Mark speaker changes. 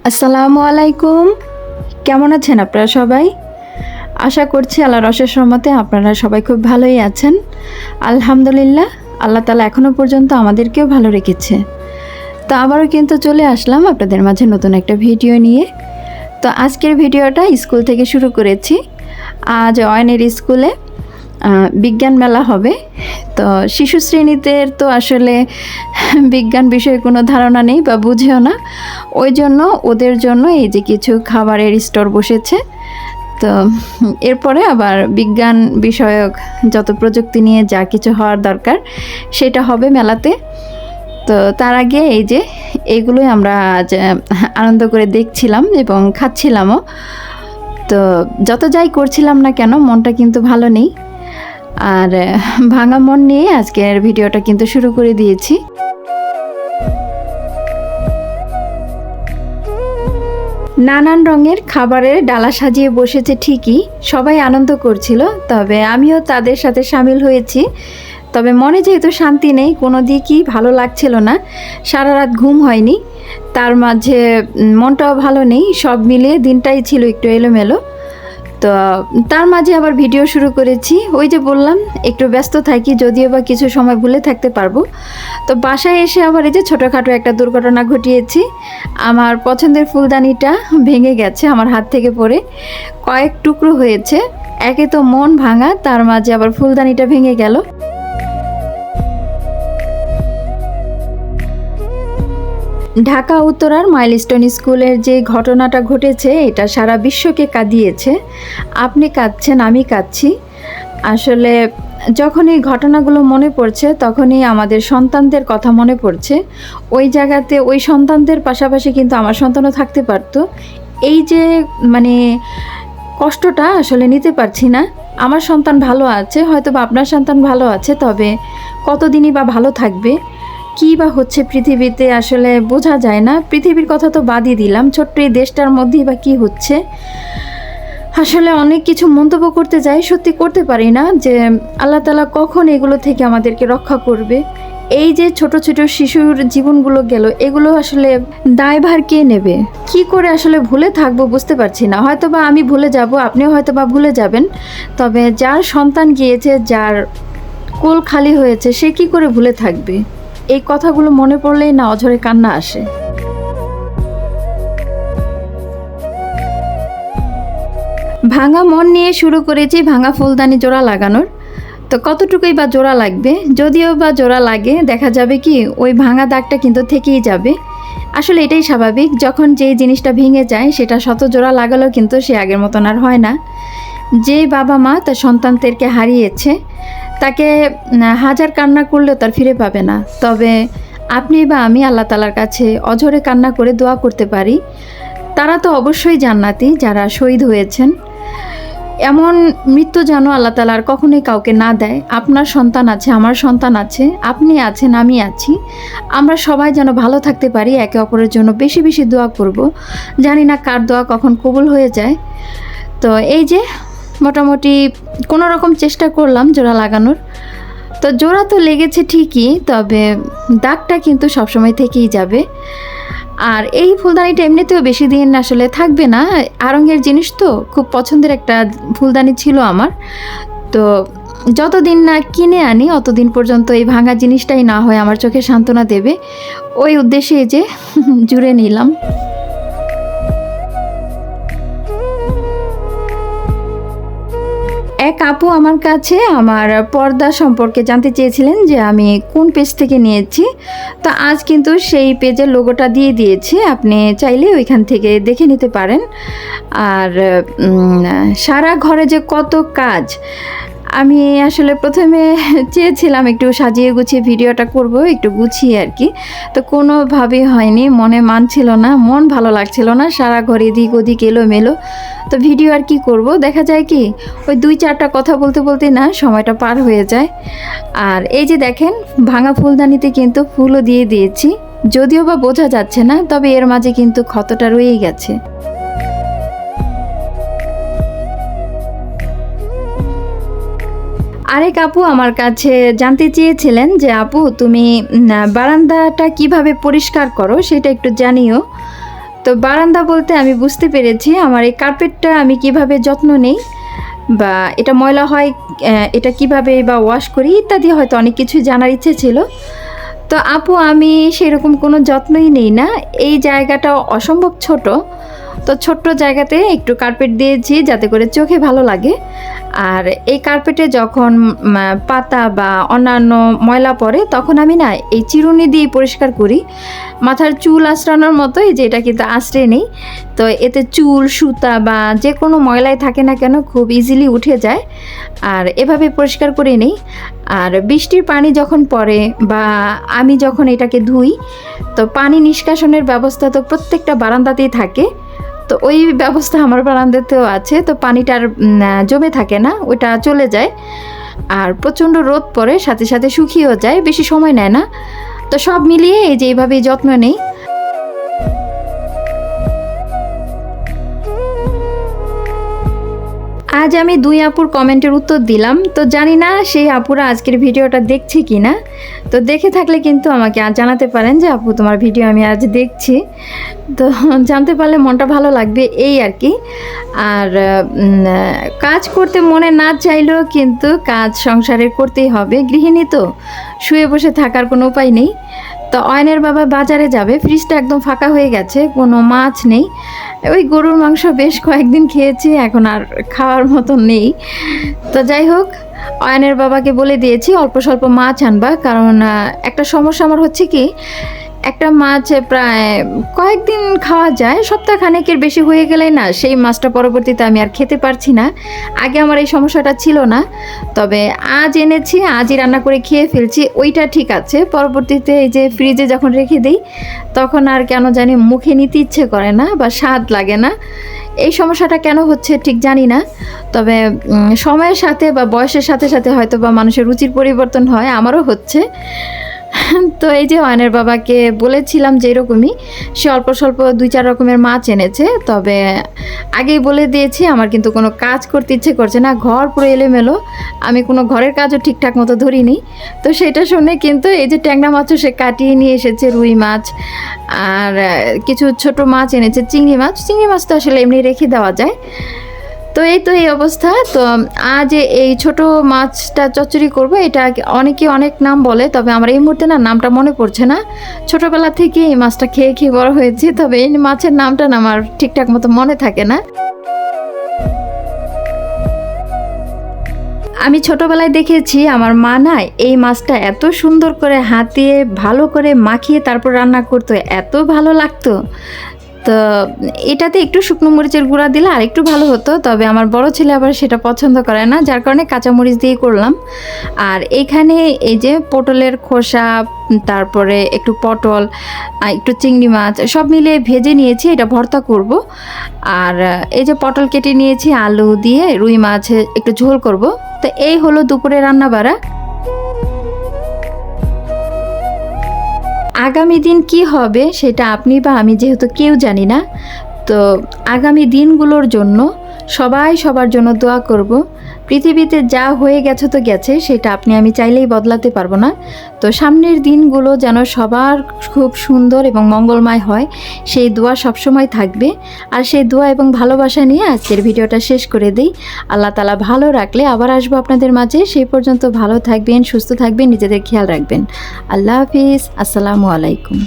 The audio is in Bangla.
Speaker 1: আসসালামু আলাইকুম। কেমন আছেন আপনারা সবাই? আশা করছি আল্লাহর অশেষ রহমতে আপনারা সবাই খুব ভালোই আছেন। আলহামদুলিল্লাহ, আল্লাহ তাআলা এখনও পর্যন্ত আমাদেরকেও ভালো রেখেছে। তো আবারও কিন্তু চলে আসলাম আপনাদের মাঝে নতুন একটা ভিডিও নিয়ে। তো আজকের ভিডিওটা স্কুল থেকে শুরু করেছি। আজ অয়নের স্কুলে বিজ্ঞান মেলা হবে। তো শিশু শ্রেণীতে তো আসলে বিজ্ঞান বিষয়ে কোনো ধারণা নেই বা বুঝেও না, ওই জন্য ওদের জন্য এই যে কিছু খাবারের স্টোর বসেছে। তো এরপরে আবার বিজ্ঞান বিষয়ক যত প্রযুক্তি নিয়ে যা কিছু হওয়ার দরকার সেটা হবে মেলাতে। তো তার আগে এই যে এগুলোই আমরা আজ আনন্দ করে দেখছিলাম এবং খাচ্ছিলামও। তো যত যাই করছিলাম না কেন, মনটা কিন্তু ভালো নেই। আর ভাঙা মন নিয়ে আজকের ভিডিওটা কিন্তু শুরু করে দিয়েছি। নানান রঙের খাবারের ডালা সাজিয়ে বসেছে ঠিকই, সবাই আনন্দ করছিল, তবে আমিও তাদের সাথে সামিল হয়েছি। তবে মনে যেহেতু শান্তি নেই, কোনো দিকই ভালো লাগছিল না, সারা রাত ঘুম হয়নি, তার মাঝে মনটাও ভালো নেই, সব মিলিয়ে দিনটাই ছিল একটু এলোমেলো। তো তার মাঝে আবার ভিডিও শুরু করেছি। ওই যে বললাম একটু ব্যস্ত থাকি, যদিও বা কিছু সময় ভুলে থাকতে পারবো। তো বাসায় এসে আবার এই যে ছোটোখাটো একটা দুর্ঘটনা ঘটিয়েছি। আমার পছন্দের ফুলদানিটা ভেঙে গেছে আমার হাত থেকে পড়ে, কয়েক টুকরো হয়েছে। একে তো মন ভাঙা, তার মাঝে আবার ফুলদানিটা ভেঙে গেল। ঢাকা উত্তরার মাইলস্টোন স্কুলের যে ঘটনাটা ঘটেছে, এটা সারা বিশ্বকে কাঁদিয়েছে। আপনি কাঁদছেন, আমি কাঁদছি। আসলে যখন এই ঘটনাগুলো মনে পড়ছে, তখনই আমাদের সন্তানদের কথা মনে পড়ছে। ওই জায়গাতে ওই সন্তানদের পাশাপাশি কিন্তু আমার সন্তানও থাকতে পারতো। এই যে মানে কষ্টটা আসলে নিতে পারছি না। আমার সন্তান ভালো আছে, হয়তো বা আপনার সন্তান ভালো আছে, তবে কতদিনই বা ভালো থাকবে, কী বা হচ্ছে পৃথিবীতে আসলে বোঝা যায় না। পৃথিবীর কথা তো বাদই দিলাম, ছোট্ট এই দেশটার মধ্যেই বা কী হচ্ছে। আসলে অনেক কিছু মন্তব্য করতে যাই, সত্যি করতে পারি না যে আল্লাহ তাআলা কখন এগুলো থেকে আমাদেরকে রক্ষা করবে। এই যে ছোট ছোট শিশুর জীবনগুলো গেল, এগুলো আসলে দায়ভার কে নেবে? কি করে আসলে ভুলে থাকবো বুঝতে পারছি না। হয়তো বা আমি ভুলে যাব, আপনিও হয়তো বা ভুলে যাবেন, তবে যার সন্তান গিয়েছে, যার কোল খালি হয়েছে, সে কি করে ভুলে থাকবে? এই কথাগুলো মনে পড়লেই না অঝরে কান্না আসে। ভাঙা মন নিয়ে শুরু করেছি ভাঙা ফুলদানি জোড়া লাগানোর। তো কতটুকুই বা জোড়া লাগবে, যদিও বা জোড়া লাগে, দেখা যাবে কি ওই ভাঙা দাগটা কিন্তু থেকেই যাবে। আসলে এটাই স্বাভাবিক, যখন যেই জিনিসটা ভেঙে যায় সেটা শত জোড়া লাগালেও কিন্তু সে আগের মতন আর হয় না। যে বাবা মা তার সন্তানদেরকে হারিয়েছে, তাকে হাজার কান্না করলেও তার ফিরে পাবে না। তবে আপনি বা আমি আল্লাহ তাআলার কাছে অঝরে কান্না করে দোয়া করতে পারি, তারা তো অবশ্যই জান্নাতি যারা শহীদ হয়েছেন। এমন মৃত্যু যেন আল্লাহ তাআলা আর কখনোই কাউকে না দেয়। আপনার সন্তান আছে, আমার সন্তান আছে, আপনি আছেন, আমি আছি, আমরা সবাই যেন ভালো থাকতে পারি, একে অপরের জন্য বেশি বেশি দোয়া করব। জানি না কার দোয়া কখন কবুল হয়ে যায়। তো এই যে মোটামুটি কোনো রকম চেষ্টা করলাম জোড়া লাগানোর। তো জোড়া তো লেগেছে ঠিকই, তবে দাগটা কিন্তু সবসময় থেকেই যাবে। আর এই ফুলদানিটা এমনিতেও বেশি দিন আসলে থাকবে না, আড়ঙের জিনিস তো, খুব পছন্দের একটা ফুলদানি ছিল আমার। তো যতদিন না কিনে আনি অতদিন পর্যন্ত এই ভাঙা জিনিসটাই না হয় আমার চোখে সান্ত্বনা দেবে, ওই উদ্দেশ্যে এই যে জুড়ে নিলাম। এক আপু আমার কাছে আমার পর্দা সম্পর্কে জানতে চেয়েছিলেন যে আমি কোন পেজ থেকে নিয়েছি। তো আজ কিন্তু সেই পেজের লোগোটা দিয়ে দিয়েছি, আপনি চাইলে ওইখান থেকে দেখে নিতে পারেন। আর সারা ঘরে যে কত কাজ, আমি আসলে প্রথমে চেয়েছিলাম একটু সাজিয়ে গুছিয়ে ভিডিওটা করব, একটু গুছিয়ে আর কি। তো কোনোভাবেই হয়নি, মনে মানছিল না, মন ভালো লাগছিল না, সারা ঘর এদিক ওদিক এলোমেলো। তো ভিডিও আর কি করব, দেখা যায় কি ওই 2-4টা কথা বলতে বলতে না সময়টা পার হয়ে যায়। আর এই যে দেখেন ভাঙা ফুলদানিতে কিন্তু ফুলও দিয়ে দিয়েছি, যদিও বা বোঝা যাচ্ছে না, তবে এর মাঝে কিন্তু ক্ষতটা রয়েই গেছে। আরেক আপু আমার কাছে জানতে চেয়েছিলেন যে আপু তুমি বারান্দাটা কিভাবে পরিষ্কার করো সেটা একটু জানিও। তো বারান্দা বলতে আমি বুঝতে পেরেছি আমার এই কার্পেটটা আমি কিভাবে যত্ন নেই, বা এটা ময়লা হয় এটা কিভাবে বা ওয়াশ করি ইত্যাদি, হয়তো অনেক কিছুই জানার ইচ্ছে ছিল। তো আপু আমি সেরকম কোনো যত্নই নেই না, এই জায়গাটা অসম্ভব ছোট, তো ছোট্ট জায়গাতে একটু কার্পেট দিয়েছি যাতে করে চোখে ভালো লাগে। আর এই কার্পেটে যখন পাতা বা অন্যান্য ময়লা পড়ে তখন আমি না এই চিরুনি দিয়ে পরিষ্কার করি, মাথার চুল আঁচড়ানোর মতো, এই যে এটা কিন্তু আঁচড়ে নেই, তো এতে চুল সুতা বা যে কোনো ময়লাই থাকে না কেন খুব ইজিলি উঠে যায়, আর এভাবে পরিষ্কার করে নেই। আর বৃষ্টির পানি যখন পড়ে বা আমি যখন এটাকে ধুই, তো পানি নিষ্কাশনের ব্যবস্থা তো প্রত্যেকটা বারান্দাতেই থাকে, তো ওই ব্যবস্থা আমার বারান্দাতেও আছে, তো পানিটা আর জমে থাকে না, ওইটা চলে যায়। আর প্রচণ্ড রোদ পড়ে, সাথে সাথে শুকিয়েও যায়, বেশি সময় নেয় না। তো সব মিলিয়ে এই যে এইভাবেই যত্ন নেই। আজ আমি 2 আপুর কমেন্টের উত্তর দিলাম, তো জানি না সেই আপুরা আজকের ভিডিওটা দেখছে কি না, তো দেখে থাকলে কিন্তু আমাকে আজ জানাতে পারেন যে আপু তোমার ভিডিও আমি আজ দেখছি, তো জানতে পারলে মনটা ভালো লাগবে এই আর কি। আর কাজ করতে মনে না চাইলেও কিন্তু কাজ সংসারের করতেই হবে, গৃহিণী তো, শুয়ে বসে থাকার কোনো উপায় নেই। তো অয়নের বাবা বাজারে যাবে, ফ্রিজটা একদম ফাঁকা হয়ে গেছে, কোনো মাছ নেই, ওই গরুর মাংস বেশ কয়েকদিন খেয়েছি, এখন আর খাওয়ার মতো নেই। তো যাই হোক, অয়নের বাবাকে বলে দিয়েছি অল্প স্বল্প মাছ আনবা, কারণ একটা সমস্যা আমার হচ্ছে কি, একটা মাছ প্রায় কয়েকদিন খাওয়া যায়, সপ্তাহখানেকের বেশি হয়ে গেলেই না সেই মাছটা পরবর্তীতে আমি আর খেতে পারছি না। আগে আমার এই সমস্যাটা ছিল না, তবে আজ এনেছি, আজই রান্না করে খেয়ে ফেলছি, ওইটা ঠিক আছে। পরবর্তীতে এই যে ফ্রিজে যখন রেখে দিই তখন আর কেন জানি মুখে নিতে ইচ্ছে করে না বা স্বাদ লাগে না। এই সমস্যাটা কেন হচ্ছে ঠিক জানি না, তবে সময়ের সাথে বা বয়সের সাথে সাথে হয়তো বা মানুষের রুচির পরিবর্তন হয়, আমারও হচ্ছে। তো এই যে অয়নের বাবাকে বলেছিলাম যে এরকমই, সে অল্প স্বল্প 2-4 রকমের মাছ এনেছে, তবে আগেই বলে দিয়েছি আমার কিন্তু কোনো কাজ করতে ইচ্ছে করছে না, ঘর পুরো এলোমেলো, আমি কোনো ঘরের কাজও ঠিকঠাক মতো ধরিনি। তো সেটা শুনে কিন্তু এই যে ট্যাংরা মাছও সে কাটিয়ে নিয়ে এসেছে, রুই মাছ, আর কিছু ছোট মাছ এনেছে, চিংড়ি মাছ তো আসলে এমনি রেখে দেওয়া যায়। তো এই অবস্থা। তো আজ এই ছোট মাছটা চচ্চড়ি করব, এটা অনেকে অনেক নাম বলে, তবে আমার এই মুহূর্তে না নামটা মনে পড়ছে না, ছোটবেলা থেকে এই মাছটা খেয়ে খেয়ে বড় হয়েছি, তবে এই মাছের নামটা না আমার ঠিকঠাক মতো মনে থাকে না। আমি ছোটবেলায় দেখেছি আমার মা না এই মাছটা এত সুন্দর করে হাতে ভালো করে মাখিয়ে তারপর রান্না করতো, এত ভালো লাগতো। তো এটাতে একটু শুকনো মরিচের গুঁড়া দিলে আর একটু ভালো হতো, তবে আমার বড় ছেলে আবার সেটা পছন্দ করে না, যার কারণে কাঁচামরিচ দিয়ে করলাম। আর এখানে এই যে পটলের খোসা, তারপরে একটু পটল, একটু চিংড়ি মাছ সব মিলিয়ে ভেজে নিয়েছি, এটা ভর্তা করব। আর এই যে পটল কেটে নিয়েছি, আলু দিয়ে রুই মাছ একটু ঝোল করব। তো এই হলো দুপুরে রান্না বাড়া। আগামী দিন কি হবে সেটা আপনি বা আমি যেহেতু কেউ জানি না, তো আগামী দিনগুলোর জন্য সবাই সবার জন্য দোয়া করব। পৃথিবীতে যা হয়ে গেছে তো গেছে, সেটা আপনি আমি চাইলেই বদলাতে পারবো না। তো সামনের দিনগুলো যেন সবার খুব সুন্দর এবং মঙ্গলময় হয়, সেই দোয়া সবসময় থাকবে। আর সেই দোয়া এবং ভালোবাসা নিয়ে আজকের ভিডিওটা শেষ করে দিই। আল্লাহ তাআলা ভালো রাখলে আবার আসবো আপনাদের মাঝে, সেই পর্যন্ত ভালো থাকবেন, সুস্থ থাকবেন, নিজেদের খেয়াল রাখবেন। আল্লাহ হাফিজ, আসসালামু আলাইকুম।